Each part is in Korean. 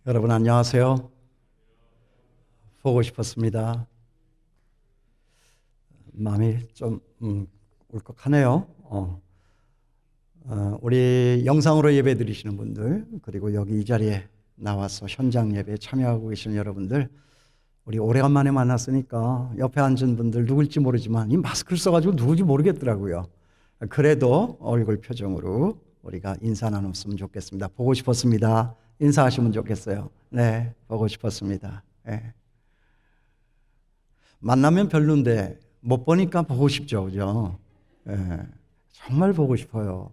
여러분 안녕하세요. 보고 싶었습니다. 마음이 좀 울컥하네요. 우리 영상으로 예배 드리시는 분들, 그리고 여기 이 자리에 나와서 현장 예배에 참여하고 계시는 여러분들, 우리 오래간만에 만났으니까 옆에 앉은 분들 누굴지 모르지만 이 마스크를 써가지고 누군지 모르겠더라고요. 그래도 얼굴 표정으로 우리가 인사 나눴으면 좋겠습니다. 보고 싶었습니다. 인사하시면 좋겠어요. 네, 보고 싶었습니다. 네. 만나면 별론데 못 보니까 보고 싶죠, 그죠? 네, 정말 보고 싶어요.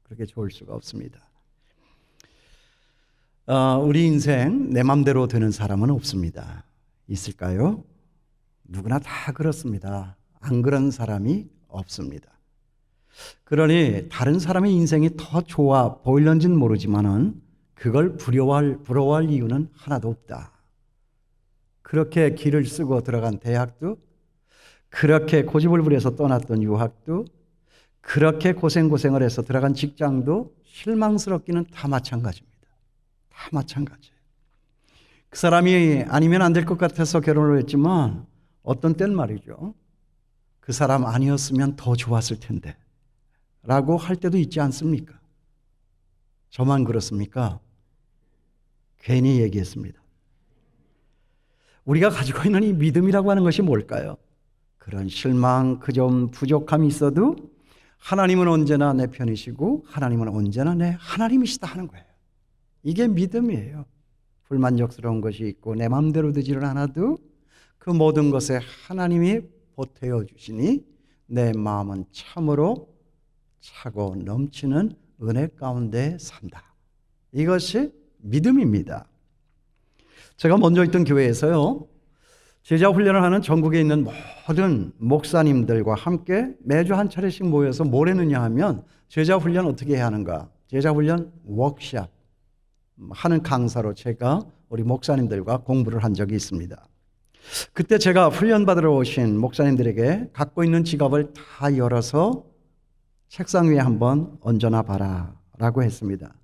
그렇게 좋을 수가 없습니다. 우리 인생 내 맘대로 되는 사람은 없습니다. 있을까요? 누구나 다 그렇습니다. 안 그런 사람이 없습니다. 그러니 다른 사람의 인생이 더 좋아 보일런지는 모르지만은 그걸 부러워할 이유는 하나도 없다. 그렇게 길을 쓰고 들어간 대학도, 그렇게 고집을 부려서 떠났던 유학도, 그렇게 고생을 해서 들어간 직장도 실망스럽기는 다 마찬가지입니다. 다 마찬가지예요. 그 사람이 아니면 안 될 것 같아서 결혼을 했지만 어떤 때는 말이죠. 그 사람 아니었으면 더 좋았을 텐데 라고 할 때도 있지 않습니까? 저만 그렇습니까? 괜히 얘기했습니다. 우리가 가지고 있는 이 믿음이라고 하는 것이 뭘까요? 그런 실망, 그 좀 부족함이 있어도 하나님은 언제나 내 편이시고 하나님은 언제나 내 하나님이시다 하는 거예요. 이게 믿음이에요. 불만족스러운 것이 있고 내 마음대로 되지를 않아도 그 모든 것에 하나님이 보태어 주시니 내 마음은 참으로 차고 넘치는 은혜 가운데 산다. 이것이 믿음입니다. 제가 먼저 있던 교회에서요, 제자 훈련을 하는 전국에 있는 모든 목사님들과 함께 매주 한 차례씩 모여서 뭘 했느냐 하면 제자 훈련 어떻게 해야 하는가? 제자 훈련 워크숍 하는 강사로 제가 우리 목사님들과 공부를 한 적이 있습니다. 그때 제가 훈련 받으러 오신 목사님들에게 갖고 있는 지갑을 다 열어서 책상 위에 한번 얹어놔 봐라 라고 했습니다.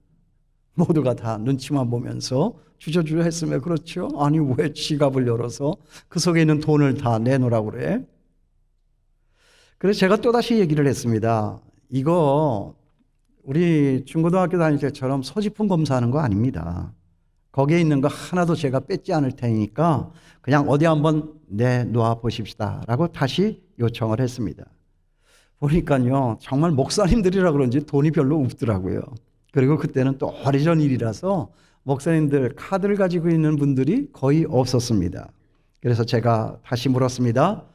모두가 다 눈치만 보면서 주저주저 했으면 그렇죠. 아니 왜 지갑을 열어서 그 속에 있는 돈을 다 내놓으라고 그래? 그래서 제가 또다시 얘기를 했습니다. 이거 우리 중고등학교 다닐 때처럼 소지품 검사하는 거 아닙니다. 거기에 있는 거 하나도 제가 뺏지 않을 테니까 그냥 어디 한번 내놓아 보십시다 라고 다시 요청을 했습니다. 보니까요, 정말 목사님들이라 그런지 돈이 별로 없더라고요. 그리고 그때는 또 오래전 일이라서 목사님들 카드를 가지고 있는 분들이 거의 없었습니다. 그래서 제가 다시 물었습니다.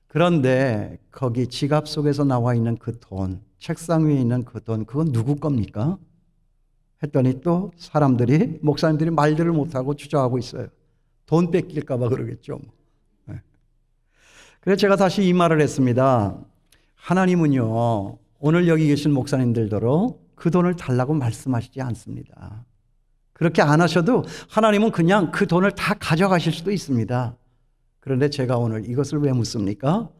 그런데 거기 지갑 속에서 나와 있는 그 돈, 책상 위에 있는 그 돈, 그건 누구 겁니까? 했더니 또 사람들이, 목사님들이 말들을 못하고 주저하고 있어요. 돈 뺏길까 봐 그러겠죠. 네. 그래서 제가 다시 이 말을 했습니다. 하나님은요, 오늘 여기 계신 목사님들더러 그 돈을 달라고 말씀하시지 않습니다. 그렇게 안 하셔도 하나님은 그냥 그 돈을 다 가져가실 수도 있습니다. 그런데 제가 오늘 이것을 왜 묻습니까?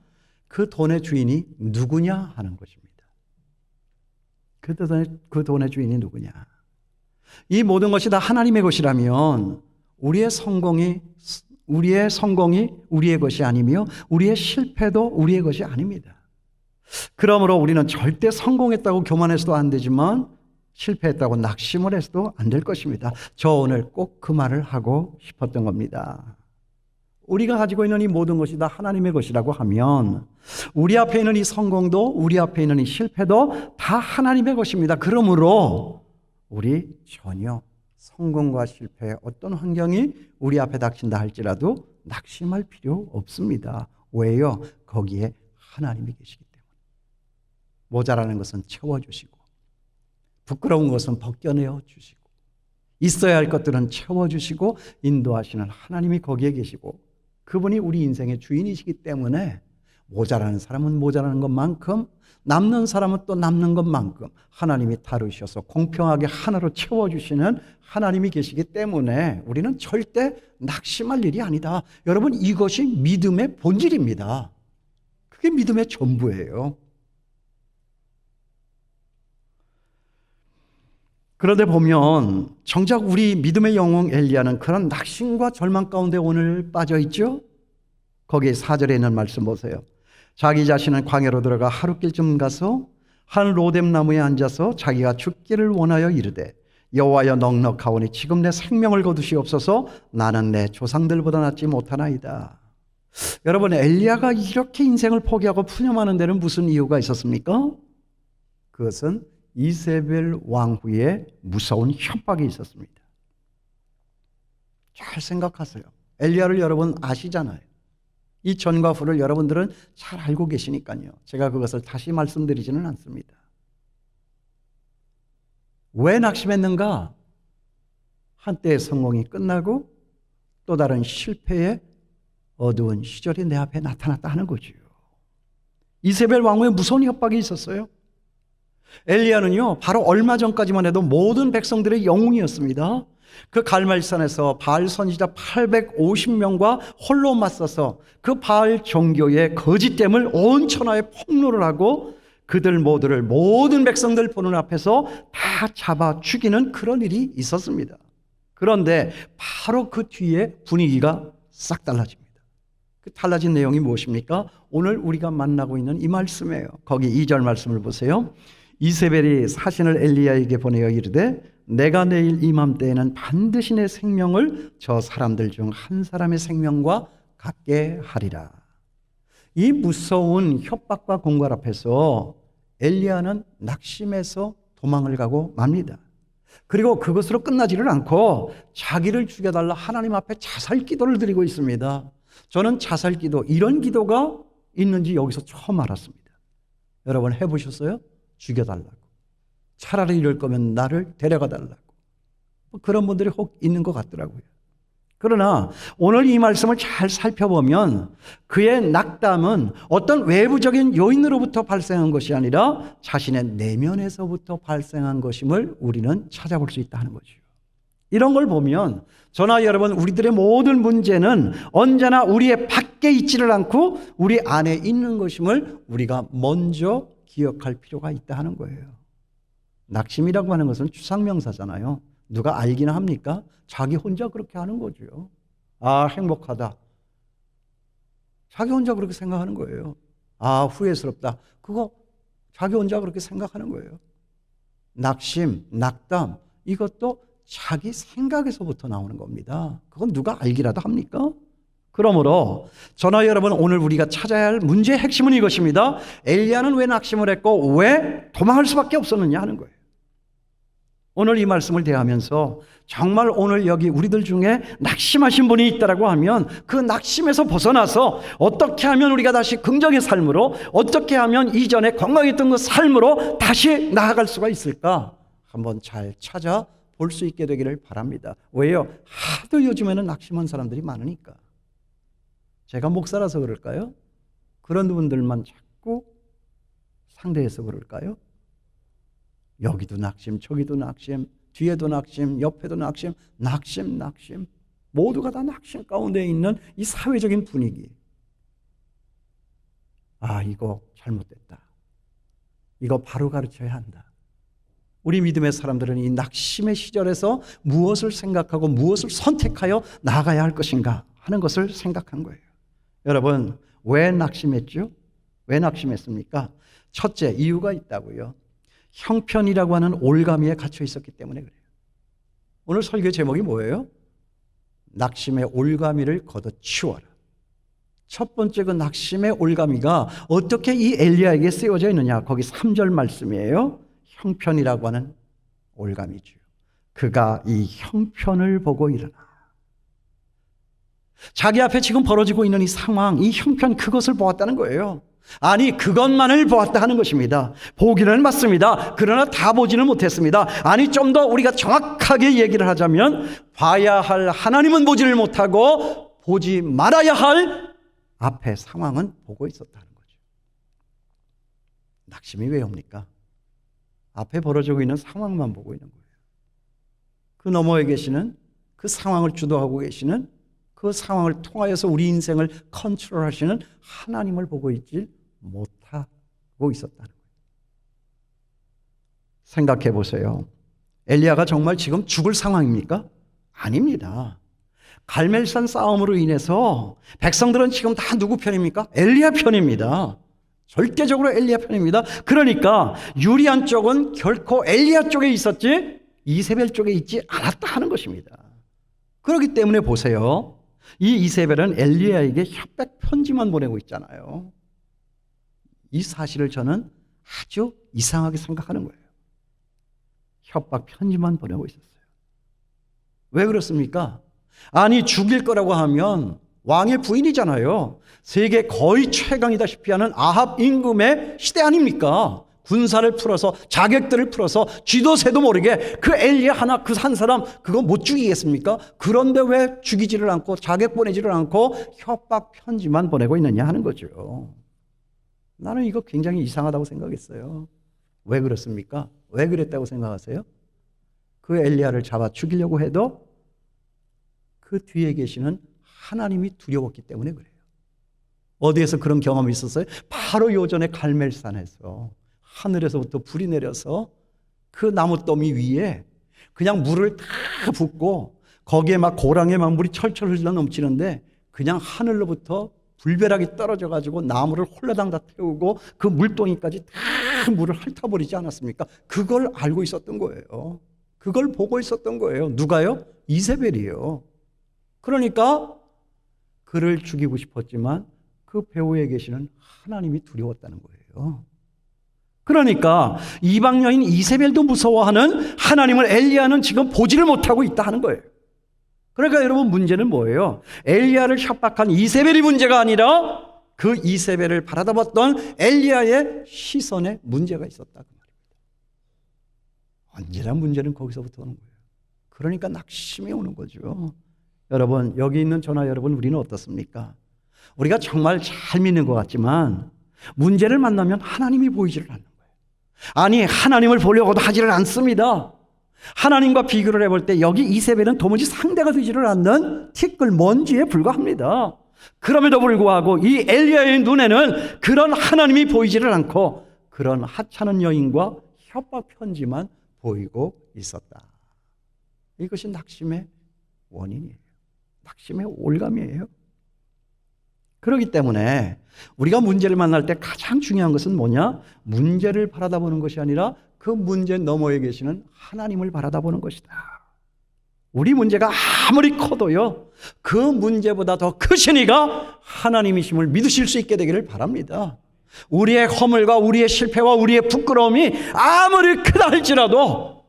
그 돈의 주인이 누구냐 하는 것입니다. 그 돈의 주인이 누구냐? 이 모든 것이 다 하나님의 것이라면 우리의 성공이 우리의 것이 아니며 우리의 실패도 우리의 것이 아닙니다. 그러므로 우리는 절대 성공했다고 교만해서도 안 되지만 실패했다고 낙심을 해서도 안 될 것입니다. 저 오늘 꼭 그 말을 하고 싶었던 겁니다. 우리가 가지고 있는 이 모든 것이 다 하나님의 것이라고 하면 우리 앞에 있는 이 성공도 우리 앞에 있는 이 실패도 다 하나님의 것입니다. 그러므로 우리 전혀 성공과 실패의 어떤 환경이 우리 앞에 닥친다 할지라도 낙심할 필요 없습니다. 왜요? 거기에 하나님이 계시기 때문에. 모자라는 것은 채워주시고 부끄러운 것은 벗겨내어 주시고 있어야 할 것들은 채워주시고 인도하시는 하나님이 거기에 계시고 그분이 우리 인생의 주인이시기 때문에 모자라는 사람은 모자라는 것만큼 남는 사람은 또 남는 것만큼 하나님이 다루셔서 공평하게 하나로 채워주시는 하나님이 계시기 때문에 우리는 절대 낙심할 일이 아니다. 여러분, 이것이 믿음의 본질입니다. 그게 믿음의 전부예요. 그런데 보면 정작 우리 믿음의 영웅 엘리야는 그런 낙심과 절망 가운데 오늘 빠져 있죠. 거기 4절에 있는 말씀 보세요. 자기 자신은 광야로 들어가 하룻길쯤 가서 한 로뎀 나무에 앉아서 자기가 죽기를 원하여 이르되 여호와여 넉넉하오니 지금 내 생명을 거두시옵소서. 나는 내 조상들보다 낫지 못하나이다. 여러분, 엘리야가 이렇게 인생을 포기하고 푸념하는 데는 무슨 이유가 있었습니까? 그것은 이세벨 왕후의 무서운 협박이 있었습니다. 잘 생각하세요. 엘리야를 여러분 아시잖아요. 이 전과 후를 여러분들은 잘 알고 계시니까요. 제가 그것을 다시 말씀드리지는 않습니다. 왜 낙심했는가? 한때의 성공이 끝나고 또 다른 실패의 어두운 시절이 내 앞에 나타났다 하는 거죠. 이세벨 왕후의 무서운 협박이 있었어요. 엘리야는요, 바로 얼마 전까지만 해도 모든 백성들의 영웅이었습니다. 그 갈멜산에서 바알 선지자 850명과 홀로 맞서서 그 바알 종교의 거짓됨을 온 천하에 폭로를 하고 그들 모두를 모든 백성들 보는 앞에서 다 잡아 죽이는 그런 일이 있었습니다. 그런데 바로 그 뒤에 분위기가 싹 달라집니다. 그 달라진 내용이 무엇입니까? 오늘 우리가 만나고 있는 이 말씀이에요. 거기 2절 말씀을 보세요. 이세벨이 사신을 엘리야에게 보내어 이르되 내가 내일 이맘때에는 반드시 내 생명을 저 사람들 중 한 사람의 생명과 같게 하리라. 이 무서운 협박과 공갈 앞에서 엘리야는 낙심해서 도망을 가고 맙니다. 그리고 그것으로 끝나지를 않고 자기를 죽여달라 하나님 앞에 자살 기도를 드리고 있습니다. 저는 자살 기도, 이런 기도가 있는지 여기서 처음 알았습니다. 여러분 해보셨어요? 죽여달라고. 차라리 이럴 거면 나를 데려가 달라고. 그런 분들이 혹 있는 것 같더라고요. 그러나 오늘 이 말씀을 잘 살펴보면 그의 낙담은 어떤 외부적인 요인으로부터 발생한 것이 아니라 자신의 내면에서부터 발생한 것임을 우리는 찾아볼 수 있다는 거죠. 이런 걸 보면 저나 여러분, 우리들의 모든 문제는 언제나 우리의 밖에 있지를 않고 우리 안에 있는 것임을 우리가 먼저 기억할 필요가 있다 하는 거예요. 낙심이라고 하는 것은 추상명사잖아요. 누가 알기나 합니까? 자기 혼자 그렇게 하는 거죠. 아, 행복하다. 자기 혼자 그렇게 생각하는 거예요. 아, 후회스럽다. 그거 자기 혼자 그렇게 생각하는 거예요. 낙심, 낙담, 이것도 자기 생각에서부터 나오는 겁니다. 그건 누가 알기라도 합니까? 그러므로 저나 여러분, 오늘 우리가 찾아야 할 문제의 핵심은 이것입니다. 엘리야는 왜 낙심을 했고 왜 도망할 수밖에 없었느냐 하는 거예요. 오늘 이 말씀을 대하면서 정말 오늘 여기 우리들 중에 낙심하신 분이 있다라고 하면 그 낙심에서 벗어나서 어떻게 하면 우리가 다시 긍정의 삶으로, 어떻게 하면 이전에 건강했던 그 삶으로 다시 나아갈 수가 있을까 한번 잘 찾아볼 수 있게 되기를 바랍니다. 왜요? 하도 요즘에는 낙심한 사람들이 많으니까. 제가 목사라서 그럴까요? 그런 분들만 자꾸 상대해서 그럴까요? 여기도 낙심, 저기도 낙심, 뒤에도 낙심, 옆에도 낙심, 낙심. 모두가 다 낙심 가운데 있는 이 사회적인 분위기. 아, 이거 잘못됐다. 이거 바로 가르쳐야 한다. 우리 믿음의 사람들은 이 낙심의 시절에서 무엇을 생각하고 무엇을 선택하여 나아가야 할 것인가 하는 것을 생각한 거예요. 여러분, 왜 낙심했죠? 왜 낙심했습니까? 첫째, 이유가 있다고요. 형편이라고 하는 올가미에 갇혀 있었기 때문에 그래요. 오늘 설교 제목이 뭐예요? 낙심의 올가미를 걷어치워라. 첫 번째 그 낙심의 올가미가 어떻게 이 엘리야에게 쓰여져 있느냐? 거기 3절 말씀이에요. 형편이라고 하는 올가미죠. 그가 이 형편을 보고 일어나. 자기 앞에 지금 벌어지고 있는 이 상황, 이 형편, 그것을 보았다는 거예요. 아니, 그것만을 보았다 하는 것입니다. 보기는 맞습니다. 그러나 다 보지는 못했습니다. 아니, 좀 더 우리가 정확하게 얘기를 하자면 봐야 할 하나님은 보지를 못하고 보지 말아야 할 앞에 상황은 보고 있었다는 거죠. 낙심이 왜 옵니까? 앞에 벌어지고 있는 상황만 보고 있는 거예요. 그 너머에 계시는, 그 상황을 주도하고 계시는, 그 상황을 통하여서 우리 인생을 컨트롤하시는 하나님을 보고 있지 못하고 있었다는 거예요. 생각해 보세요. 엘리야가 정말 지금 죽을 상황입니까? 아닙니다. 갈멜산 싸움으로 인해서 백성들은 지금 다 누구 편입니까? 엘리야 편입니다. 절대적으로 엘리야 편입니다. 그러니까 유리한 쪽은 결코 엘리야 쪽에 있었지 이세벨 쪽에 있지 않았다 하는 것입니다. 그렇기 때문에 보세요. 이 이세벨은 엘리야에게 협박 편지만 보내고 있잖아요. 이 사실을 저는 아주 이상하게 생각하는 거예요. 협박 편지만 보내고 있었어요. 왜 그렇습니까? 아니 죽일 거라고 하면 왕의 부인이잖아요. 세계 거의 최강이다시피 하는 아합 임금의 시대 아닙니까? 군사를 풀어서 자객들을 풀어서 쥐도 새도 모르게 그 엘리야 하나 그 한 사람 그거 못 죽이겠습니까? 그런데 왜 죽이지를 않고 자객 보내지를 않고 협박 편지만 보내고 있느냐 하는 거죠. 나는 이거 굉장히 이상하다고 생각했어요. 왜 그렇습니까? 왜 그랬다고 생각하세요? 그 엘리야를 잡아 죽이려고 해도 그 뒤에 계시는 하나님이 두려웠기 때문에 그래요. 어디에서 그런 경험이 있었어요? 바로 요전에 갈멜산에서 하늘에서부터 불이 내려서 그 나무더미 위에 그냥 물을 다 붓고 거기에 막 고랑에 막 물이 철철 흘러 넘치는데 그냥 하늘로부터 불벼락이 떨어져 가지고 나무를 홀라당 다 태우고 그 물동이까지 다 물을 핥아버리지 않았습니까? 그걸 알고 있었던 거예요. 그걸 보고 있었던 거예요. 누가요? 이세벨이요. 그러니까 그를 죽이고 싶었지만 그 배후에 계시는 하나님이 두려웠다는 거예요. 그러니까 이방 여인 이세벨도 무서워하는 하나님을 엘리야는 지금 보지를 못하고 있다 하는 거예요. 그러니까 여러분 문제는 뭐예요? 엘리야를 협박한 이세벨이 문제가 아니라 그 이세벨을 바라다봤던 엘리야의 시선에 문제가 있었다 그 말입니다. 언제나 문제는 거기서부터 오는 거예요. 그러니까 낙심이 오는 거죠. 여러분 여기 있는 저나 여러분 우리는 어떻습니까? 우리가 정말 잘 믿는 것 같지만 문제를 만나면 하나님이 보이지를 않는 거예요. 아니 하나님을 보려고도 하지를 않습니다. 하나님과 비교를 해볼 때 여기 이세벨은 도무지 상대가 되지를 않는 티끌 먼지에 불과합니다. 그럼에도 불구하고 이 엘리야의 눈에는 그런 하나님이 보이지를 않고 그런 하찮은 여인과 협박 편지만 보이고 있었다. 이것이 낙심의 원인이에요. 낙심의 올감이에요. 그렇기 때문에 우리가 문제를 만날 때 가장 중요한 것은 뭐냐? 문제를 바라다보는 것이 아니라 그 문제 너머에 계시는 하나님을 바라다보는 것이다. 우리 문제가 아무리 커도요, 그 문제보다 더 크신 이가 하나님이심을 믿으실 수 있게 되기를 바랍니다. 우리의 허물과 우리의 실패와 우리의 부끄러움이 아무리 크다 할지라도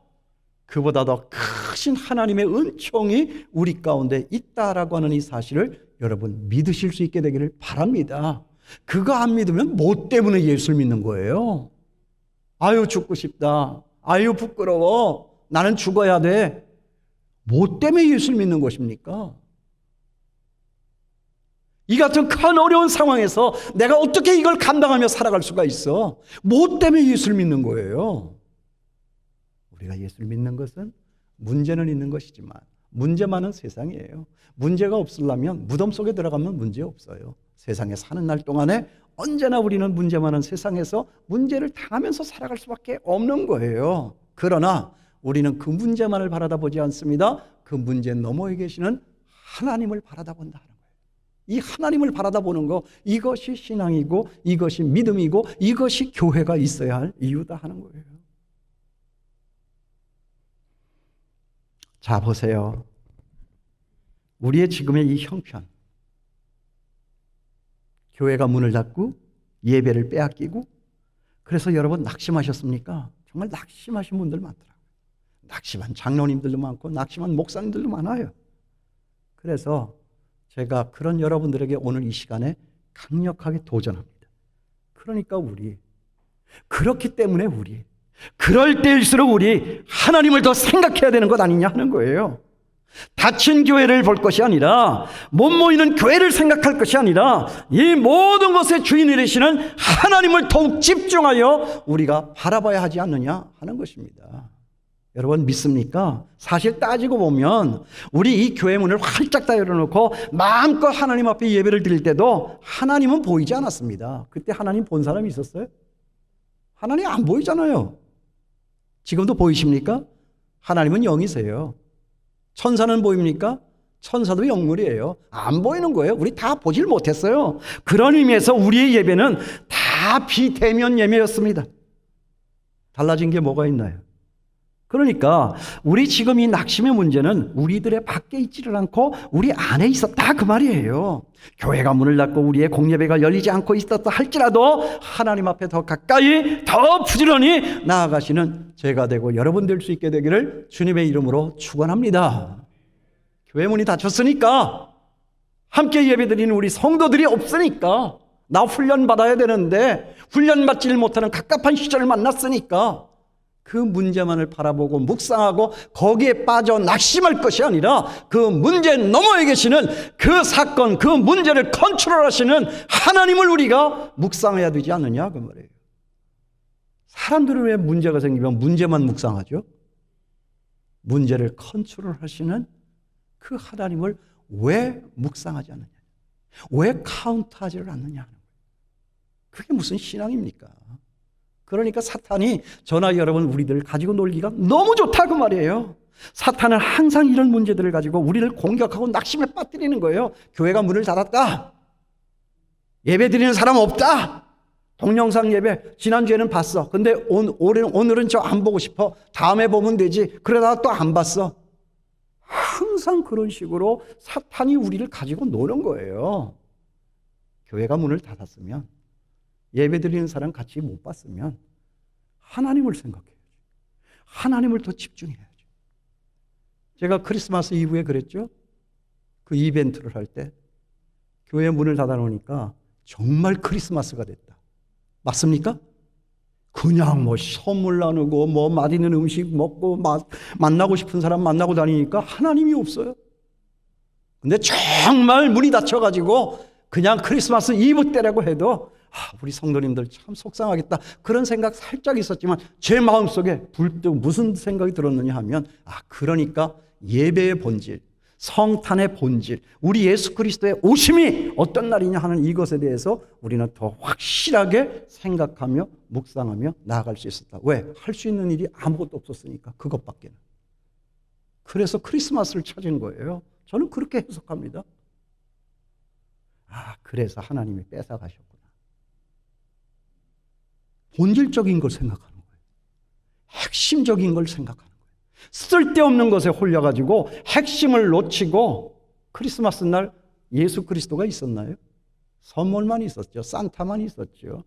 그보다 더 크신 하나님의 은총이 우리 가운데 있다라고 하는 이 사실을 여러분 믿으실 수 있게 되기를 바랍니다. 그거 안 믿으면 뭐 때문에 예수를 믿는 거예요? 아유 죽고 싶다. 아유 부끄러워. 나는 죽어야 돼. 뭐 때문에 예수를 믿는 것입니까? 이 같은 큰 어려운 상황에서 내가 어떻게 이걸 감당하며 살아갈 수가 있어? 뭐 때문에 예수를 믿는 거예요? 우리가 예수를 믿는 것은 문제는 있는 것이지만 문제 많은 세상이에요. 문제가 없으려면 무덤 속에 들어가면 문제 없어요. 세상에 사는 날 동안에 언제나 우리는 문제 많은 세상에서 문제를 당하면서 살아갈 수밖에 없는 거예요. 그러나 우리는 그 문제만을 바라다보지 않습니다. 그 문제 너머에 계시는 하나님을 바라다본다는 거예요. 이 하나님을 바라다보는 거, 이것이 신앙이고 이것이 믿음이고 이것이 교회가 있어야 할 이유다 하는 거예요. 자 보세요. 우리의 지금의 이 형편, 교회가 문을 닫고 예배를 빼앗기고, 그래서 여러분 낙심하셨습니까? 정말 낙심하신 분들 많더라고요. 낙심한 장로님들도 많고 낙심한 목사님들도 많아요. 그래서 제가 그런 여러분들에게 오늘 이 시간에 강력하게 도전합니다. 그러니까 우리, 그렇기 때문에 우리, 그럴 때일수록 우리 하나님을 더 생각해야 되는 것 아니냐 하는 거예요. 닫힌 교회를 볼 것이 아니라, 못 모이는 교회를 생각할 것이 아니라 이 모든 것의 주인이 되시는 하나님을 더욱 집중하여 우리가 바라봐야 하지 않느냐 하는 것입니다. 여러분 믿습니까? 사실 따지고 보면 우리 이 교회 문을 활짝 다 열어놓고 마음껏 하나님 앞에 예배를 드릴 때도 하나님은 보이지 않았습니다. 그때 하나님 본 사람이 있었어요? 하나님 안 보이잖아요. 지금도 보이십니까? 하나님은 영이세요. 천사는 보입니까? 천사도 영물이에요. 안 보이는 거예요. 우리 다 보질 못했어요. 그런 의미에서 우리의 예배는 다 비대면 예배였습니다. 달라진 게 뭐가 있나요? 그러니까 우리 지금 이 낙심의 문제는 우리들의 밖에 있지를 않고 우리 안에 있었다 그 말이에요. 교회가 문을 닫고 우리의 공예배가 열리지 않고 있었다 할지라도 하나님 앞에 더 가까이 더 부지런히 나아가시는 제가 되고 여러분 될 수 있게 되기를 주님의 이름으로 축원합니다. 교회 문이 닫혔으니까 함께 예배드리는 우리 성도들이 없으니까 나 훈련 받아야 되는데 훈련 받지를 못하는 갑갑한 시절을 만났으니까 그 문제만을 바라보고 묵상하고 거기에 빠져 낙심할 것이 아니라 그 문제 너머에 계시는 그 사건, 그 문제를 컨트롤하시는 하나님을 우리가 묵상해야 되지 않느냐 그 말이에요. 사람들은 왜 문제가 생기면 문제만 묵상하죠? 문제를 컨트롤하시는 그 하나님을 왜 묵상하지 않느냐? 왜 카운트하지를 않느냐? 그게 무슨 신앙입니까? 그러니까 사탄이 저나 여러분 우리들을 가지고 놀기가 너무 좋다 그 말이에요. 사탄은 항상 이런 문제들을 가지고 우리를 공격하고 낙심에 빠뜨리는 거예요. 교회가 문을 닫았다. 예배 드리는 사람 없다. 동영상 예배 지난주에는 봤어. 근데 오늘은 저 안 보고 싶어. 다음에 보면 되지. 그러다가 또 안 봤어. 항상 그런 식으로 사탄이 우리를 가지고 노는 거예요. 교회가 문을 닫았으면 예배 드리는 사람 같이 못 봤으면 하나님을 생각해야죠. 하나님을 더 집중해야죠. 제가 크리스마스 이브에 그랬죠. 그 이벤트를 할 때 교회 문을 닫아놓으니까 정말 크리스마스가 됐다. 맞습니까? 그냥 뭐 선물 나누고 뭐 맛있는 음식 먹고 만나고 싶은 사람 만나고 다니니까 하나님이 없어요. 근데 정말 문이 닫혀가지고 그냥 크리스마스 이브 때라고 해도 우리 성도님들 참 속상하겠다 그런 생각 살짝 있었지만 제 마음속에 불쑥 무슨 생각이 들었느냐 하면 그러니까 예배의 본질, 성탄의 본질, 우리 예수 그리스도의 오심이 어떤 날이냐 하는 이것에 대해서 우리는 더 확실하게 생각하며 묵상하며 나아갈 수 있었다. 왜? 할 수 있는 일이 아무것도 없었으니까 그것밖에는. 그래서 크리스마스를 찾은 거예요. 저는 그렇게 해석합니다. 그래서 하나님이 뺏어가셨구나. 본질적인 걸 생각하는 거예요. 핵심적인 걸 생각하는 거예요. 쓸데없는 것에 홀려가지고 핵심을 놓치고 크리스마스 날 예수 그리스도가 있었나요? 선물만 있었죠. 산타만 있었죠.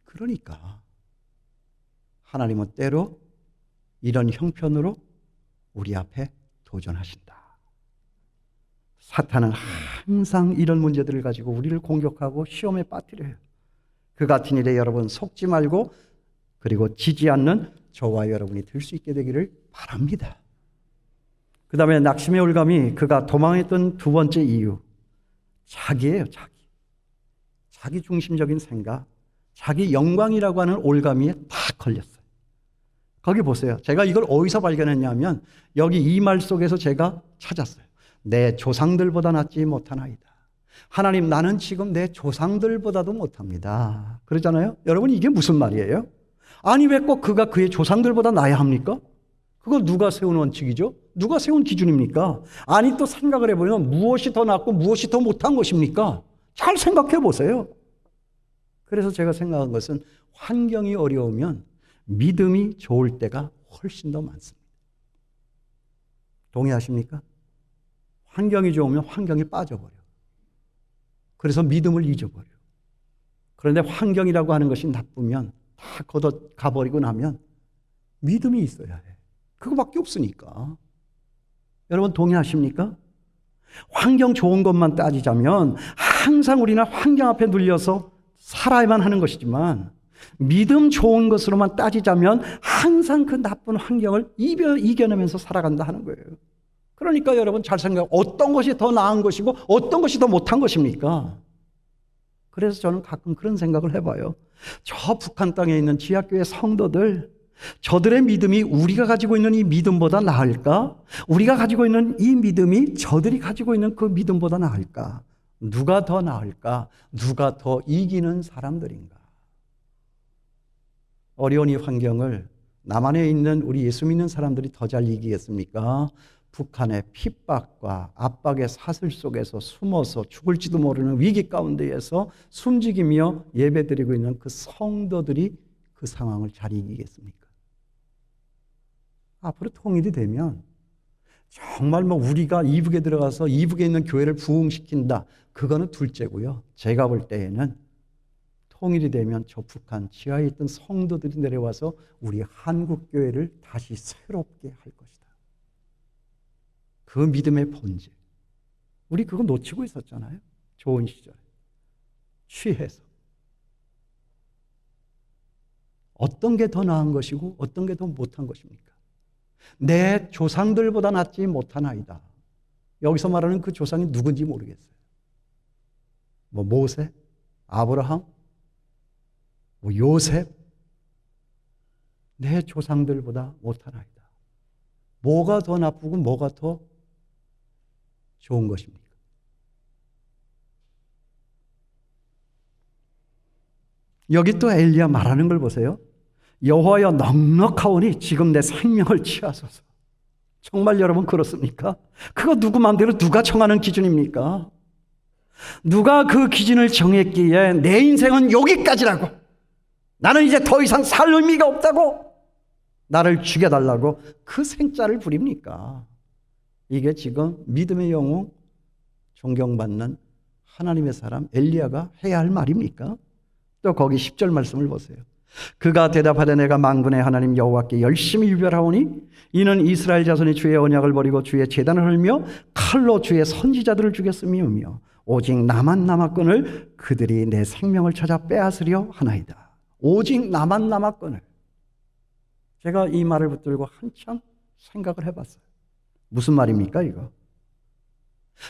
그러니까 하나님은 때로 이런 형편으로 우리 앞에 도전하신다. 사탄은 항상 이런 문제들을 가지고 우리를 공격하고 시험에 빠뜨려요. 그 같은 일에 여러분 속지 말고 그리고 지지 않는 저와 여러분이 될 수 있게 되기를 바랍니다. 그 다음에 낙심의 올감이 그가 도망했던 두 번째 이유, 자기예요. 자기 중심적인 생각, 자기 영광이라고 하는 올가미에 딱 걸렸어요. 거기 보세요. 제가 이걸 어디서 발견했냐면 여기 이 말 속에서 제가 찾았어요. 내 조상들보다 낫지 못하나이다. 하나님, 나는 지금 내 조상들보다도 못합니다. 그러잖아요. 여러분, 이게 무슨 말이에요? 아니 왜 꼭 그가 그의 조상들보다 나야 합니까? 그거 누가 세운 원칙이죠? 누가 세운 기준입니까? 아니 또 생각을 해보면 무엇이 더 낫고 무엇이 더 못한 것입니까? 잘 생각해 보세요. 그래서 제가 생각한 것은 환경이 어려우면 믿음이 좋을 때가 훨씬 더 많습니다. 동의하십니까? 환경이 좋으면 환경에 빠져버려. 그래서 믿음을 잊어버려. 그런데 환경이라고 하는 것이 나쁘면 다 걷어가버리고 나면 믿음이 있어야 해. 그거밖에 없으니까. 여러분 동의하십니까? 환경 좋은 것만 따지자면 항상 우리는 환경 앞에 눌려서 살아야만 하는 것이지만 믿음 좋은 것으로만 따지자면 항상 그 나쁜 환경을 이겨내면서 살아간다 하는 거예요. 그러니까 여러분 잘 생각해. 어떤 것이 더 나은 것이고 어떤 것이 더 못한 것입니까? 그래서 저는 가끔 그런 생각을 해봐요. 저 북한 땅에 있는 지하교회 성도들, 저들의 믿음이 우리가 가지고 있는 이 믿음보다 나을까? 우리가 가지고 있는 이 믿음이 저들이 가지고 있는 그 믿음보다 나을까? 누가 더 나을까? 누가 더 이기는 사람들인가? 어려운 이 환경을 남한에 있는 우리 예수 믿는 사람들이 더 잘 이기겠습니까? 북한의 핍박과 압박의 사슬 속에서 숨어서 죽을지도 모르는 위기 가운데에서 숨지기며 예배드리고 있는 그 성도들이 그 상황을 잘 이기겠습니까? 앞으로 통일이 되면 정말 우리가 이북에 들어가서 이북에 있는 교회를 부흥시킨다. 그거는 둘째고요. 제가 볼 때에는 통일이 되면 저 북한 지하에 있던 성도들이 내려와서 우리 한국 교회를 다시 새롭게 할 것이다. 그 믿음의 본질. 우리 그거 놓치고 있었잖아요. 좋은 시절에. 취해서. 어떤 게 더 나은 것이고 어떤 게 더 못한 것입니까? 내 조상들보다 낫지 못하나이다. 여기서 말하는 그 조상이 누군지 모르겠어요. 모세, 아브라함, 요셉, 내 조상들보다 못하나이다. 뭐가 더 나쁘고 뭐가 더 좋은 것입니까? 여기 또 엘리야 말하는 걸 보세요. 여호와여 넉넉하오니 지금 내 생명을 취하소서. 정말 여러분 그렇습니까? 그거 누구 마음대로 누가 정하는 기준입니까? 누가 그 기준을 정했기에 내 인생은 여기까지라고, 나는 이제 더 이상 살 의미가 없다고 나를 죽여달라고 그 생자를 부립니까? 이게 지금 믿음의 영웅, 존경받는 하나님의 사람 엘리야가 해야 할 말입니까? 또 거기 10절 말씀을 보세요. 그가 대답하되 내가 만군의 하나님 여호와께 열심히 유별하오니 이는 이스라엘 자손이 주의 언약을 버리고 주의 제단을 헐며 칼로 주의 선지자들을 죽였음이며 오직 나만 남았거늘 그들이 내 생명을 찾아 빼앗으려 하나이다. 오직 나만 남았거늘. 제가 이 말을 붙들고 한참 생각을 해봤어요. 무슨 말입니까 이거?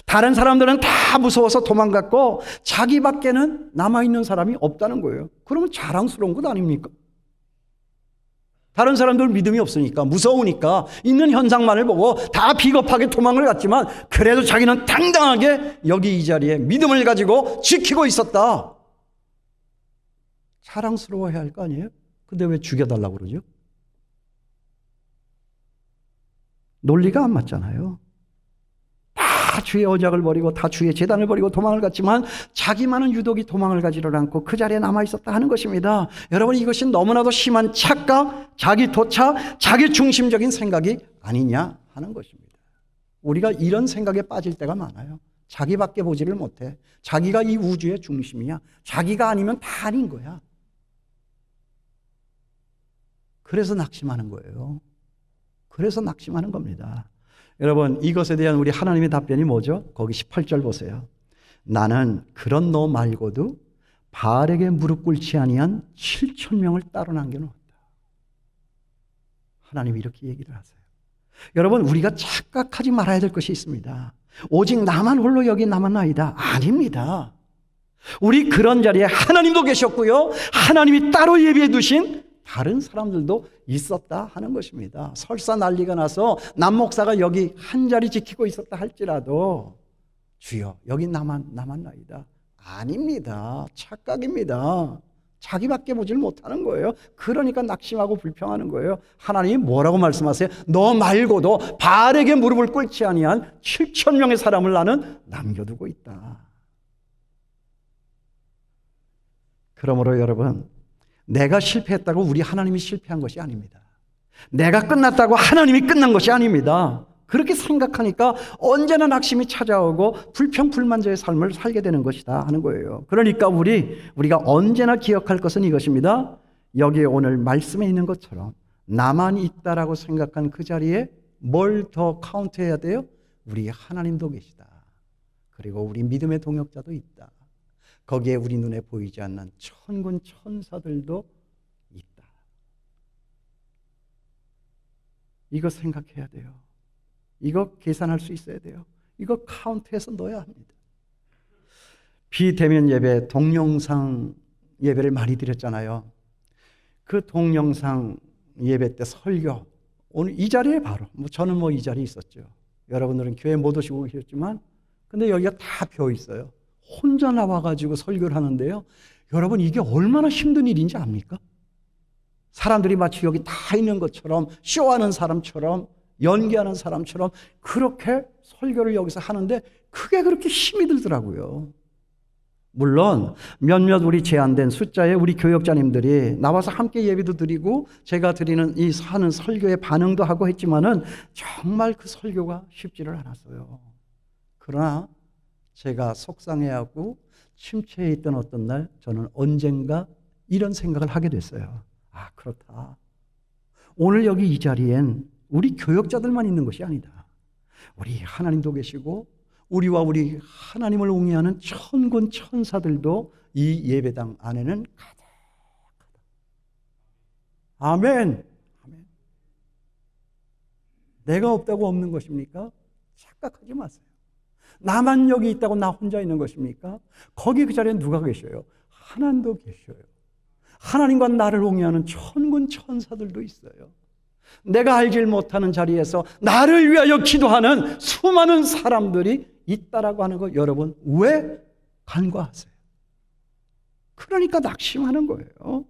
다른 사람들은 다 무서워서 도망갔고 자기밖에는 남아있는 사람이 없다는 거예요. 그러면 자랑스러운 것 아닙니까? 다른 사람들 믿음이 없으니까, 무서우니까 있는 현상만을 보고 다 비겁하게 도망을 갔지만 그래도 자기는 당당하게 여기 이 자리에 믿음을 가지고 지키고 있었다. 자랑스러워해야 할 거 아니에요? 근데 왜 죽여달라고 그러죠? 논리가 안 맞잖아요. 다 주의 언약을 버리고 다 주의 제단을 버리고 도망을 갔지만 자기만은 유독이 도망을 가지를 않고 그 자리에 남아있었다 하는 것입니다. 여러분 이것이 너무나도 심한 착각, 자기 도착, 자기 중심적인 생각이 아니냐 하는 것입니다. 우리가 이런 생각에 빠질 때가 많아요. 자기밖에 보지를 못해. 자기가 이 우주의 중심이야. 자기가 아니면 다 아닌 거야. 그래서 낙심하는 거예요. 그래서 낙심하는 겁니다. 여러분 이것에 대한 우리 하나님의 답변이 뭐죠? 거기 18절 보세요. 나는 그런 너 말고도 바알에게 무릎 꿇지 아니한 7,000명을 따로 남겨놓았다. 하나님이 이렇게 얘기를 하세요. 여러분 우리가 착각하지 말아야 될 것이 있습니다. 오직 나만 홀로 여기 남았나이다. 아닙니다. 우리 그런 자리에 하나님도 계셨고요. 하나님이 따로 예비해 두신 다른 사람들도 있었다 하는 것입니다. 설사 난리가 나서 남 목사가 여기 한 자리 지키고 있었다 할지라도 주여 여기 남았나이다. 아닙니다. 착각입니다. 자기밖에 보질 못하는 거예요. 그러니까 낙심하고 불평하는 거예요. 하나님이 뭐라고 말씀하세요? 너 말고도 바알에게 무릎을 꿇지 아니한 7,000명의 사람을 나는 남겨두고 있다. 그러므로 여러분 내가 실패했다고 우리 하나님이 실패한 것이 아닙니다. 내가 끝났다고 하나님이 끝난 것이 아닙니다. 그렇게 생각하니까 언제나 낙심이 찾아오고 불평불만자의 삶을 살게 되는 것이다 하는 거예요. 그러니까 우리가 언제나 기억할 것은 이것입니다. 여기에 오늘 말씀에 있는 것처럼 나만 있다라고 생각한 그 자리에 뭘 더 카운트해야 돼요? 우리 하나님도 계시다. 그리고 우리 믿음의 동역자도 있다. 거기에 우리 눈에 보이지 않는 천군 천사들도 있다. 이거 생각해야 돼요. 이거 계산할 수 있어야 돼요. 이거 카운트해서 넣어야 합니다. 비대면 예배, 동영상 예배를 많이 드렸잖아요. 그 동영상 예배 때 설교, 오늘 이 자리에 바로, 저는 이 자리에 있었죠. 여러분들은 교회 못 오시고 계셨지만, 근데 여기가 다 비어 있어요. 혼자 나와가지고 설교를 하는데요. 여러분 이게 얼마나 힘든 일인지 압니까? 사람들이 마치 여기 다 있는 것처럼, 쇼하는 사람처럼, 연기하는 사람처럼 그렇게 설교를 여기서 하는데 그게 그렇게 힘이 들더라고요. 물론 몇몇 우리 제한된 숫자의 우리 교역자님들이 나와서 함께 예배도 드리고 제가 드리는 이 하는 설교에 반응도 하고 했지만은 정말 그 설교가 쉽지를 않았어요. 그러나 제가 속상해하고 침체해 있던 어떤 날 저는 언젠가 이런 생각을 하게 됐어요. 아, 그렇다. 오늘 여기 이 자리엔 우리 교역자들만 있는 것이 아니다. 우리 하나님도 계시고 우리와 우리 하나님을 옹이하는 천군 천사들도 이 예배당 안에는 가득하다. 아멘. 아멘. 내가 없다고 없는 것입니까? 착각하지 마세요. 나만 여기 있다고 나 혼자 있는 것입니까? 거기 그 자리에 누가 계셔요? 하나님도 계셔요. 하나님과 나를 옹이하는 천군 천사들도 있어요. 내가 알질 못하는 자리에서 나를 위하여 기도하는 수많은 사람들이 있다라고 하는 거 여러분 왜 간과하세요? 그러니까 낙심하는 거예요.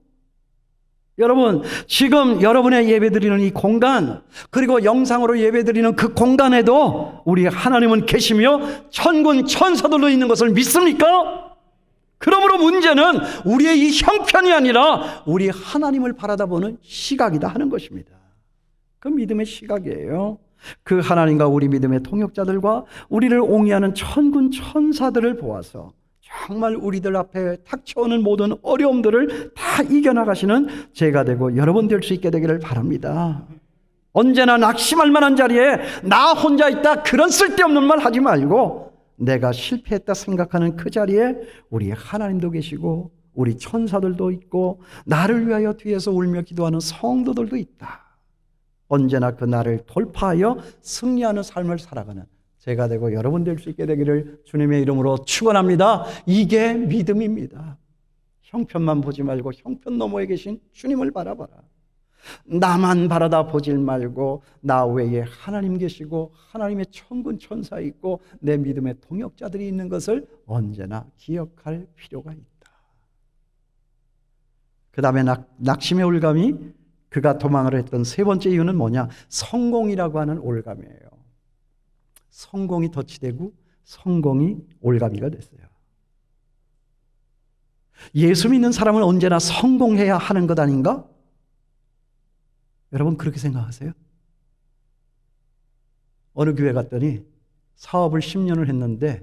여러분 지금 여러분의 예배드리는 이 공간 그리고 영상으로 예배드리는 그 공간에도 우리 하나님은 계시며 천군 천사들로 있는 것을 믿습니까? 그러므로 문제는 우리의 이 형편이 아니라 우리 하나님을 바라다보는 시각이다 하는 것입니다. 그 믿음의 시각이에요. 그 하나님과 우리 믿음의 통역자들과 우리를 옹이하는 천군 천사들을 보아서 정말 우리들 앞에 닥쳐오는 모든 어려움들을 다 이겨나가시는 제가 되고 여러분 될 수 있게 되기를 바랍니다. 언제나 낙심할 만한 자리에 나 혼자 있다 그런 쓸데없는 말 하지 말고 내가 실패했다 생각하는 그 자리에 우리 하나님도 계시고 우리 천사들도 있고 나를 위하여 뒤에서 울며 기도하는 성도들도 있다. 언제나 그 날을 돌파하여 승리하는 삶을 살아가는 제가 되고 여러분 될 수 있게 되기를 주님의 이름으로 축원합니다. 이게 믿음입니다. 형편만 보지 말고 형편 너머에 계신 주님을 바라봐라. 나만 바라다 보질 말고 나 외에 하나님 계시고 하나님의 천군 천사 있고 내 믿음의 동역자들이 있는 것을 언제나 기억할 필요가 있다. 그 다음에 낙심의 올감이 그가 도망을 했던 세 번째 이유는 뭐냐? 성공이라고 하는 올감이에요. 성공이 덧치되고 성공이 올가미가 됐어요. 예수 믿는 사람은 언제나 성공해야 하는 것 아닌가? 여러분 그렇게 생각하세요? 어느 교회 갔더니 사업을 10년을 했는데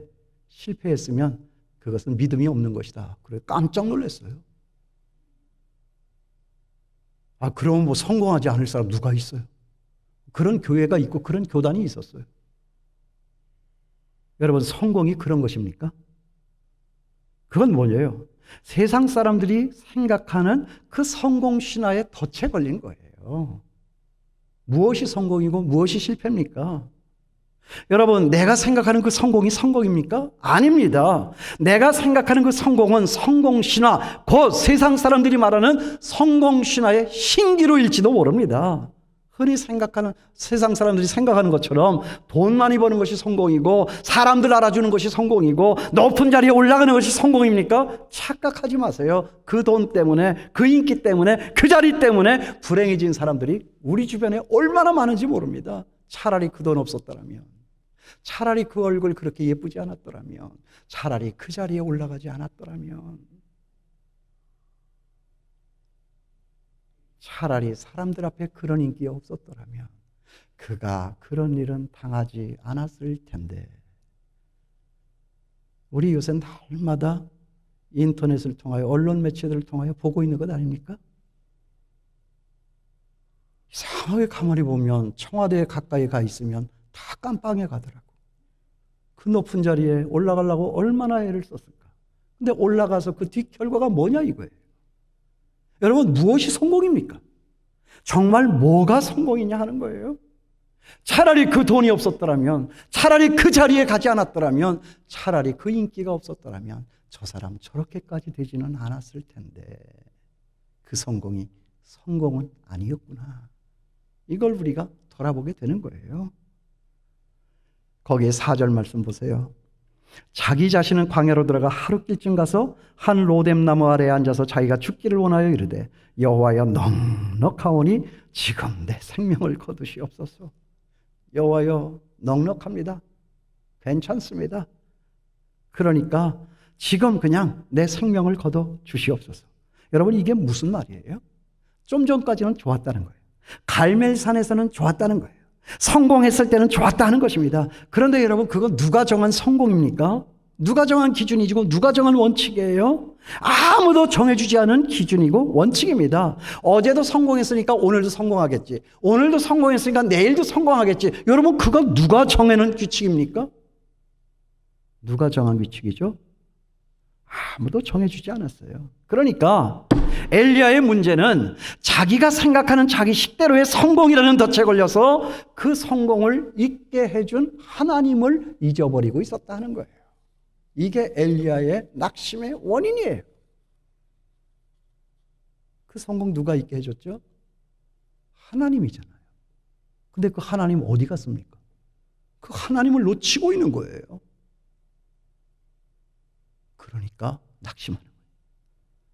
실패했으면 그것은 믿음이 없는 것이다. 그래 깜짝 놀랐어요. 아, 그러면 뭐 성공하지 않을 사람 누가 있어요? 그런 교회가 있고 그런 교단이 있었어요. 여러분 성공이 그런 것입니까? 그건 뭐예요? 세상 사람들이 생각하는 그 성공 신화에 덫에 걸린 거예요. 무엇이 성공이고 무엇이 실패입니까? 여러분 내가 생각하는 그 성공이 성공입니까? 아닙니다. 내가 생각하는 그 성공은 성공신화, 곧 세상 사람들이 말하는 성공신화의 신기루일지도 모릅니다. 흔히 생각하는 세상 사람들이 생각하는 것처럼 돈 많이 버는 것이 성공이고 사람들 알아주는 것이 성공이고 높은 자리에 올라가는 것이 성공입니까? 착각하지 마세요. 그 돈 때문에 그 인기 때문에 그 자리 때문에 불행해진 사람들이 우리 주변에 얼마나 많은지 모릅니다. 차라리 그 돈 없었더라면, 차라리 그 얼굴 그렇게 예쁘지 않았더라면, 차라리 그 자리에 올라가지 않았더라면, 차라리 사람들 앞에 그런 인기가 없었더라면 그가 그런 일은 당하지 않았을 텐데. 우리 요새 날마다 인터넷을 통하여 언론 매체들을 통하여 보고 있는 것 아닙니까? 이상하게 가만히 보면 청와대에 가까이 가 있으면 다 깜빵에 가더라고. 그 높은 자리에 올라가려고 얼마나 애를 썼을까. 근데 올라가서 그 뒷결과가 뭐냐 이거예요. 여러분 무엇이 성공입니까? 정말 뭐가 성공이냐 하는 거예요. 차라리 그 돈이 없었더라면, 차라리 그 자리에 가지 않았더라면, 차라리 그 인기가 없었더라면 저 사람 저렇게까지 되지는 않았을 텐데 그 성공이 성공은 아니었구나. 이걸 우리가 돌아보게 되는 거예요. 거기에 4절 말씀 보세요. 자기 자신은 광야로 들어가 하룻길쯤 가서 한 로뎀나무 아래에 앉아서 자기가 죽기를 원하여 이르되 여호와여 넉넉하오니 지금 내 생명을 거두시옵소서. 여호와여 넉넉합니다. 괜찮습니다. 그러니까 지금 그냥 내 생명을 거둬 주시옵소서. 여러분, 이게 무슨 말이에요? 좀 전까지는 좋았다는 거예요. 갈멜산에서는 좋았다는 거예요. 성공했을 때는 좋았다는 것입니다. 그런데 여러분, 그건 누가 정한 성공입니까? 누가 정한 기준이고 누가 정한 원칙이에요? 아무도 정해주지 않은 기준이고 원칙입니다. 어제도 성공했으니까 오늘도 성공하겠지. 오늘도 성공했으니까 내일도 성공하겠지. 여러분, 그건 누가 정해놓은 규칙입니까? 누가 정한 규칙이죠? 아무도 정해주지 않았어요. 그러니까 엘리야의 문제는 자기가 생각하는 자기 식대로의 성공이라는 덫에 걸려서 그 성공을 있게 해준 하나님을 잊어버리고 있었다는 거예요. 이게 엘리야의 낙심의 원인이에요. 그 성공 누가 있게 해줬죠? 하나님이잖아요. 근데 그 하나님 어디 갔습니까? 그 하나님을 놓치고 있는 거예요. 그러니까 낙심하는 거예요.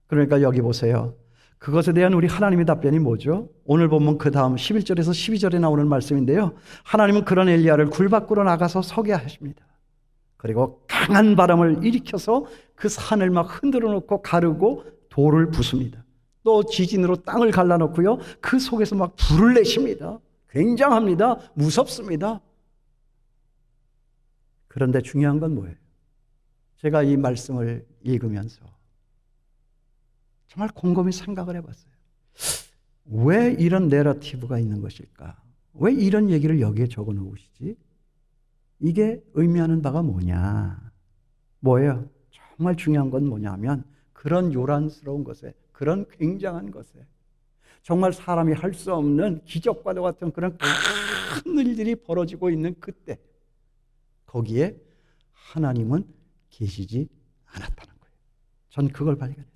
그러니까 여기 보세요. 그것에 대한 우리 하나님의 답변이 뭐죠? 오늘 보면 그 다음 11절에서 12절에 나오는 말씀인데요. 하나님은 그런 엘리야를 굴 밖으로 나가서 서게 하십니다. 그리고 강한 바람을 일으켜서 그 산을 막 흔들어 놓고 가르고 돌을 부숩니다. 또 지진으로 땅을 갈라놓고요. 그 속에서 막 불을 내십니다. 굉장합니다. 무섭습니다. 그런데 중요한 건 뭐예요? 제가 이 말씀을 읽으면서 정말 곰곰이 생각을 해봤어요. 왜 이런 내러티브가 있는 것일까? 왜 이런 얘기를 여기에 적어 놓으시지? 이게 의미하는 바가 뭐냐? 뭐예요? 정말 중요한 건 뭐냐면 그런 요란스러운 것에, 그런 굉장한 것에, 정말 사람이 할 수 없는 기적과도 같은 그런 큰 일들이 벌어지고 있는 그때 거기에 하나님은 계시지 않았다는 거예요. 전 그걸 발견했어요.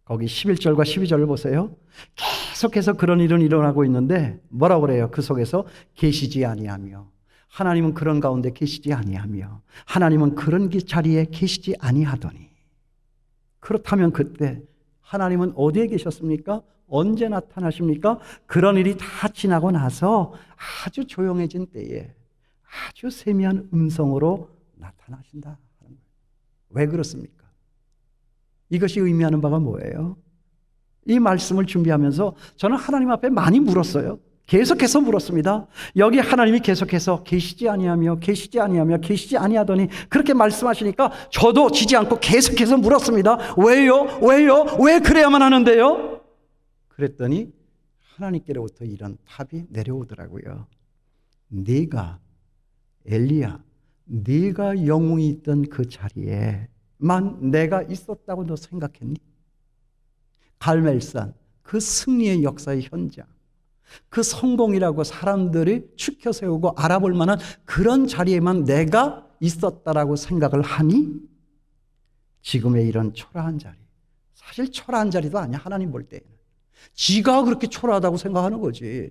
거기 11절과 12절을 보세요. 계속해서 그런 일은 일어나고 있는데 뭐라고 그래요? 그 속에서 계시지 아니하며, 하나님은 그런 가운데 계시지 아니하며, 하나님은 그런 자리에 계시지 아니하더니. 그렇다면 그때 하나님은 어디에 계셨습니까? 언제 나타나십니까? 그런 일이 다 지나고 나서 아주 조용해진 때에 아주 세미한 음성으로 나타나신다. 왜 그렇습니까? 이것이 의미하는 바가 뭐예요? 이 말씀을 준비하면서 저는 하나님 앞에 많이 물었어요. 계속해서 물었습니다. 여기 하나님이 계속해서 계시지 아니하며 계시지 아니하며 계시지 아니하더니 그렇게 말씀하시니까 저도 지지 않고 계속해서 물었습니다. 왜요? 왜요? 왜 그래야만 하는데요? 그랬더니 하나님께로부터 이런 답이 내려오더라고요. 네가 엘리야, 네가 영웅이 있던 그 자리에만 내가 있었다고 너 생각했니? 갈멜산 그 승리의 역사의 현장, 그 성공이라고 사람들이 추켜 세우고 알아볼 만한 그런 자리에만 내가 있었다라고 생각을 하니? 지금의 이런 초라한 자리, 사실 초라한 자리도 아니야. 하나님 볼 때에는 지가 그렇게 초라하다고 생각하는 거지.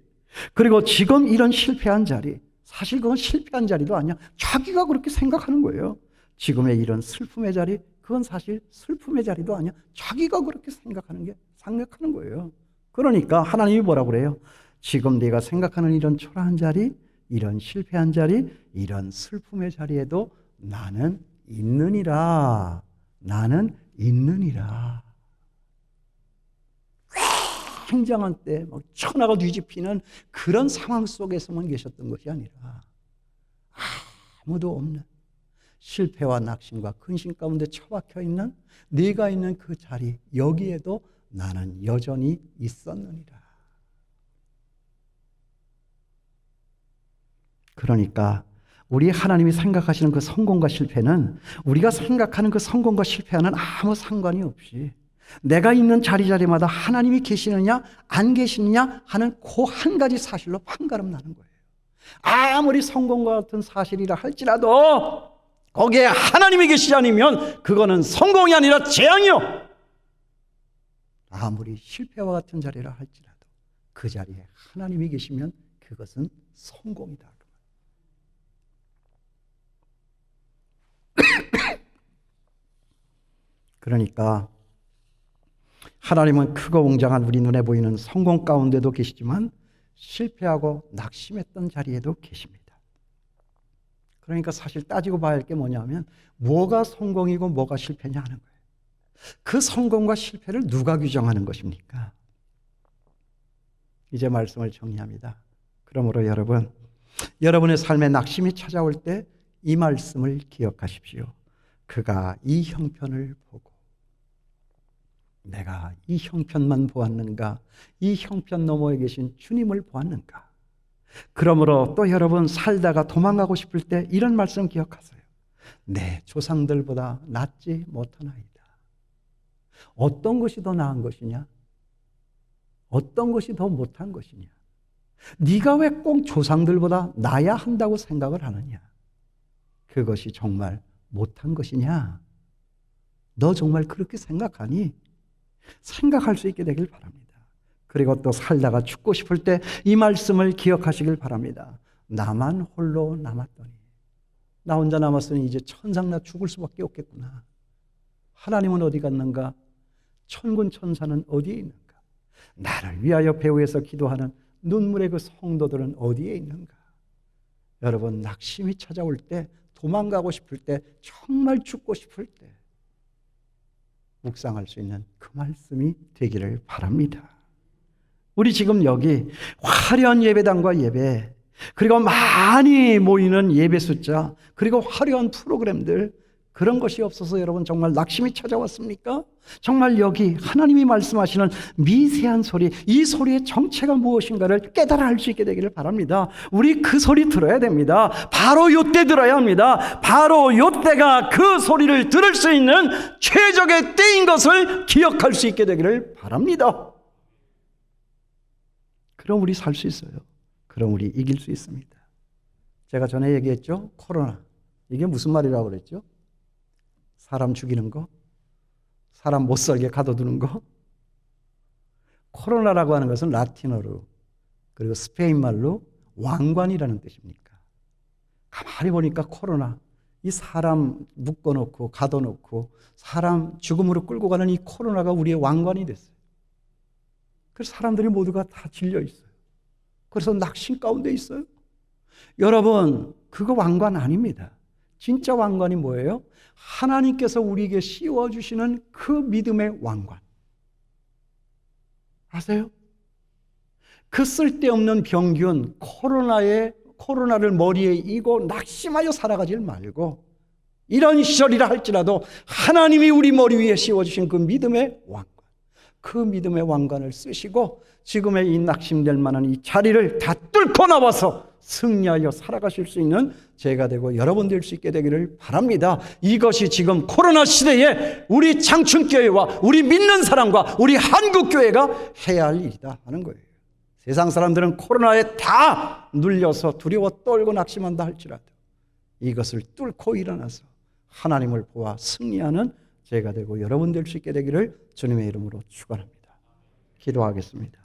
그리고 지금 이런 실패한 자리, 사실 그건 실패한 자리도 아니야. 자기가 그렇게 생각하는 거예요. 지금의 이런 슬픔의 자리, 그건 사실 슬픔의 자리도 아니야. 자기가 그렇게 생각하는 거예요. 그러니까 하나님이 뭐라고 그래요? 지금 네가 생각하는 이런 초라한 자리, 이런 실패한 자리, 이런 슬픔의 자리에도 나는 있느니라. 나는 있느니라. 굉장한 때 막 천하가 뒤집히는 그런 상황 속에서만 계셨던 것이 아니라 아무도 없는 실패와 낙심과 근심 가운데 처박혀 있는 네가 있는 그 자리, 여기에도 나는 여전히 있었느니라. 그러니까 우리 하나님이 생각하시는 그 성공과 실패는 우리가 생각하는 그 성공과 실패와는 아무 상관이 없이 내가 있는 자리마다 하나님이 계시느냐 안 계시느냐 하는 그 한 가지 사실로 판가름 나는 거예요. 아무리 성공과 같은 사실이라 할지라도 거기에 하나님이 계시지 않으면 그거는 성공이 아니라 재앙이요. 아무리 실패와 같은 자리라 할지라도 그 자리에 하나님이 계시면 그것은 성공이다. 그러니까 하나님은 크고 웅장한 우리 눈에 보이는 성공 가운데도 계시지만 실패하고 낙심했던 자리에도 계십니다. 그러니까 사실 따지고 봐야 할 게 뭐냐면 뭐가 성공이고 뭐가 실패냐 하는 거예요. 그 성공과 실패를 누가 규정하는 것입니까? 이제 말씀을 정리합니다. 그러므로 여러분의 삶에 낙심이 찾아올 때 이 말씀을 기억하십시오. 그가 이 형편을 보고 내가 이 형편만 보았는가? 이 형편 너머에 계신 주님을 보았는가? 그러므로 또 여러분 살다가 도망가고 싶을 때 이런 말씀 기억하세요. 내 조상들보다 낫지 못하나이다. 어떤 것이 더 나은 것이냐? 어떤 것이 더 못한 것이냐? 네가 왜 꼭 조상들보다 나야 한다고 생각을 하느냐? 그것이 정말 못한 것이냐? 너 정말 그렇게 생각하니? 생각할 수 있게 되길 바랍니다. 그리고 또 살다가 죽고 싶을 때 이 말씀을 기억하시길 바랍니다. 나만 홀로 남았더니 나 혼자 남았으니 이제 천상나 죽을 수밖에 없겠구나. 하나님은 어디 갔는가? 천군 천사는 어디에 있는가? 나를 위하여 배후에서 기도하는 눈물의 그 성도들은 어디에 있는가? 여러분 낙심이 찾아올 때, 도망가고 싶을 때, 정말 죽고 싶을 때 묵상할 수 있는 그 말씀이 되기를 바랍니다. 우리 지금 여기 화려한 예배당과 예배, 그리고 많이 모이는 예배 숫자, 그리고 화려한 프로그램들, 그런 것이 없어서 여러분 정말 낙심이 찾아왔습니까? 정말 여기 하나님이 말씀하시는 미세한 소리, 이 소리의 정체가 무엇인가를 깨달아 알 수 있게 되기를 바랍니다. 우리 그 소리 들어야 됩니다. 바로 이때 들어야 합니다. 바로 이때가 그 소리를 들을 수 있는 최적의 때인 것을 기억할 수 있게 되기를 바랍니다. 그럼 우리 살 수 있어요. 그럼 우리 이길 수 있습니다. 제가 전에 얘기했죠? 코로나. 이게 무슨 말이라고 그랬죠? 사람 죽이는 거, 사람 못 살게 가둬두는 거. 코로나라고 하는 것은 라틴어로, 그리고 스페인 말로 왕관이라는 뜻입니까? 가만히 보니까 코로나, 이 사람 묶어놓고 가둬놓고 사람 죽음으로 끌고 가는 이 코로나가 우리의 왕관이 됐어요. 그래서 사람들이 모두가 다 질려 있어요. 그래서 낙심 가운데 있어요. 여러분, 그거 왕관 아닙니다. 진짜 왕관이 뭐예요? 하나님께서 우리에게 씌워주시는 그 믿음의 왕관. 아세요? 그 쓸데없는 병균, 코로나를 머리에 이고 낙심하여 살아가지 말고, 이런 시절이라 할지라도 하나님이 우리 머리 위에 씌워주신 그 믿음의 왕관, 그 믿음의 왕관을 쓰시고 지금의 이 낙심될 만한 이 자리를 다 뚫고 나와서 승리하여 살아가실 수 있는 제가 되고 여러분 될 수 있게 되기를 바랍니다. 이것이 지금 코로나 시대에 우리 장춘교회와 우리 믿는 사람과 우리 한국교회가 해야 할 일이다 하는 거예요. 세상 사람들은 코로나에 다 눌려서 두려워 떨고 낙심한다 할지라도 이것을 뚫고 일어나서 하나님을 보아 승리하는 제가 되고 여러분 될 수 있게 되기를 주님의 이름으로 축원합니다. 기도하겠습니다.